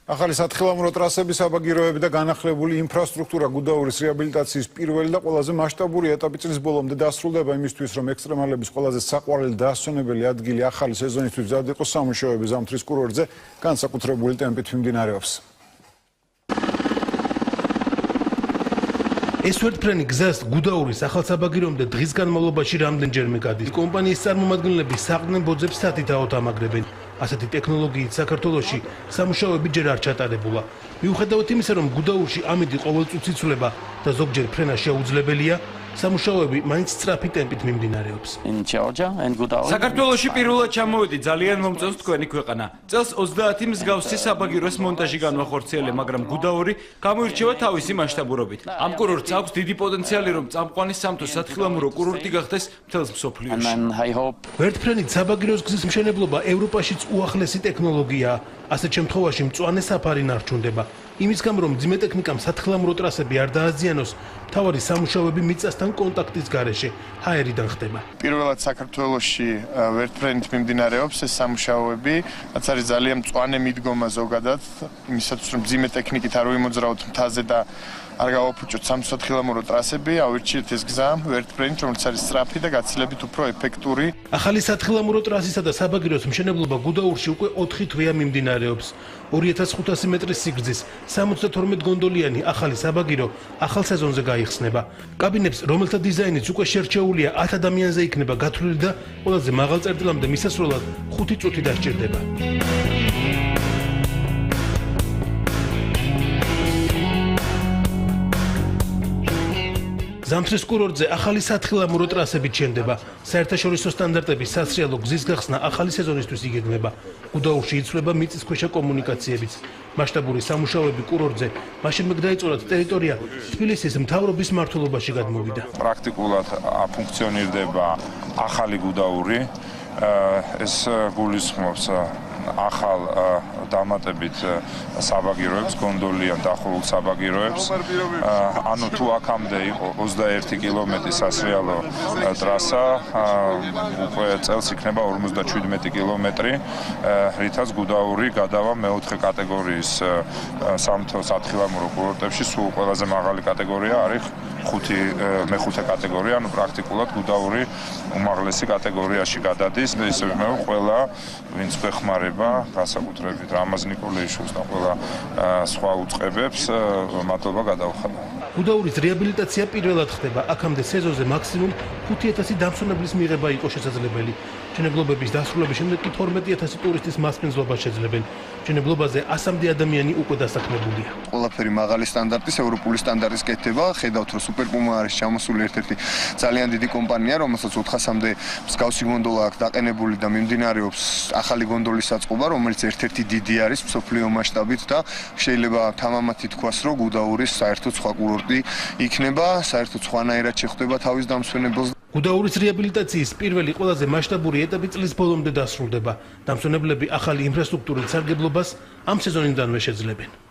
ახალი სათხილამურო ტრასების საბაგიროები და განახლებული ინფრასტრუქტურა გუდაურის რეაბილიტაციის პირველი და ყველაზე მასშტაბური ეტაპი წლის ბოლომდე დასრულდება იმისთვის, რომ ექსტრემალების ყველაზე საყვარელი და ასწვენებელი ადგილი ახალი სეზონისთვის მზად იყოს სამუშაოები ზამთრის კურორტზე განსაკუთრებული ტემპით მიმდინარეობს. ეს ვერტფრენი გზას გუდაურის ახალ საბაგიროებამდე დღის განმავლობაში რამდენჯერმე გადის. კომპანიის წარმომადგენლები საყრდენ ბოძებს სათითაოდ ამაგრებენ. ასეთი ტექნოლოგიით საქართველოში სამუშაოები ჯერ არ ჩატარებულა. მიუხედავად იმისა, რომ გუდაურში ამინდი ყოველწუთს იცვლება და ზოგჯერ ფრენა შეუძლებელია, სამუშაოები მაინც სწრაფი ტემპით მიმდინარეობს. საქართველოში პირველად ჩამოვედი ძალიან მომწონს თქვენი ქვეყანა. წელს 30 მსგავსი საბაგიროს მონტაჟი განვახორციელე, მაგრამ გუდაური გამოირჩევა თავისი მასშტაბურობით. ამ კურორტს აქვს დიდი პოტენციალი, რომ წამყვანი სამთო სათხილამურო კურორტი გახდეს მთელს მსოფლიოში. ვერტფრენით საბაგიროს გზის მშენებლობა ევროპაშიც უახლესი ტექნოლოგიაა. ასეთ შემთხვევაში მწვანე საფარი ნარჩუნდება. იმის გამო, რომ ძიმე ტექნიკამ სათხილამურო ტრასები არ დააზიანოს, მთავარი სამუშაოები მიწასთან კონტაქტის გარეშე ჰაერიდან ხდება. პირველად საქართველოში ვერტფრენით მიმდინარეობს ეს სამუშაოები, რაც არის ძალიან მწვანე მიდგომა ზოგადად, იმისათვის რომ ძიმე ტექნიკით არ ვიმოძრავოთ მთაზე და არ გავაფუჭოთ სამსათხილამურო ტრასები, ავირჩიეთ ეს გზა ვერტფრენით, რომელიც არის სწრაფი და გაცილებით უფრო ეფექტური. ახალი სათხილამურო ტრასისა და საბაგიროს მშენებლობა გუდაურში უკვე 4 თვეა მიმდინარეობს. 2500 მეტრის სიგრძის 72 გონდოლიანი ახალი საბაგირო ახალ სეზონზე გაიხსნება. კაბინებს, რომელთა დიზაინიც უკვე შერჩეულია 10 ადამიანზე იქნება გათვლილი და ყველაზე მაღალ წერტილამდე მისასვლელად 5 წუთი დასჭირდება. ზამთრის კურორტზე ახალი სათხილამურო ტრასები ჩნდება. საერთაშორისო სტანდარტების სასრიალო გზის გახსნა ახალი სეზონისთვის იგეგმება. გუდაურში იცვლება მიწისქვეშა კომუნიკაციებიც. მასშტაბური სამუშაოები კურორტზე მაშინვე დაიწურათ ტერიტორია თბილისის მთავრობის მმართველობაში გადმოვიდა. პრაქტიკულად აფუნქციონირდება ახალი გუდაური. ეს გულისხმობს ახალ დამატებით საბაგიროებს, გონდოლიან დახურულ საბაგიროებს. ანუ თუ აქამდე იყო 21 კილომეტრი სასრიალო ტრასა, უკვე წელს იქნება 57 კილომეტრი, რითაც გუდაური გადავა მეოთხე კატეგორიის სამთო სათხილამურო კურორტებში, სულ ყველაზე მაღალი კატეგორია არის მეხუთე კატეგორია, ანუ პრაქტიკულად გუდაური უმაღლესი კატეგორიაში გადადის. ისე ვიმეორე, ყველა ვინც გვეხმარება, განსაკუთრებით რამაზ ნიკოლეიშვილს და ყველა სხვა უწყებებს მადლობა გადავხადო. გუდაურის რეაბილიტაცია პირველად ხდება. აქამდე სეზონზე მაქსიმუმ 5000 დამსვენებლის მიღება იყო შესაძლებელი. მშენებლობების დასრულების შემდეგ კი 12000 ტურისტის მასპინძლობა შეძლებენ. მშენებლობაზე 100-მდე ადამიანი უკვე დასაქმებულია. ყველაფერი მაღალი სტანდარტის, ევროპული სტანდარტის კეთდება. ხედავთ, რომ სუპერპუმა არის ჩამოსული ერთ-ერთი ძალიან დიდი კომპანია, რომელსაც 400-მდე მსგავსი გონდოლა აქვს დაყენებული და მიმდინარეობს ახალი გონდოლის საწყობა, რომელიც ერთ-ერთი დიდი არის მსოფლიო მასშტაბით და შეიძლება თამამად ითქვას, რომ გუდაურის საერთოდ სხვა კურორტი იქნება, საერთოდ სხვანაირად შეხვდება თავის დამსვენებელს. გუდაურის რეაბილიტაციის პირველი ყველაზე მასშტაბური ეტაპი წლის ბოლომდე დასრულდება. დამსვენებლები ახალი ინფრასტრუქტურით სარგებლობას ამ სეზონიდანვე შეძლებენ.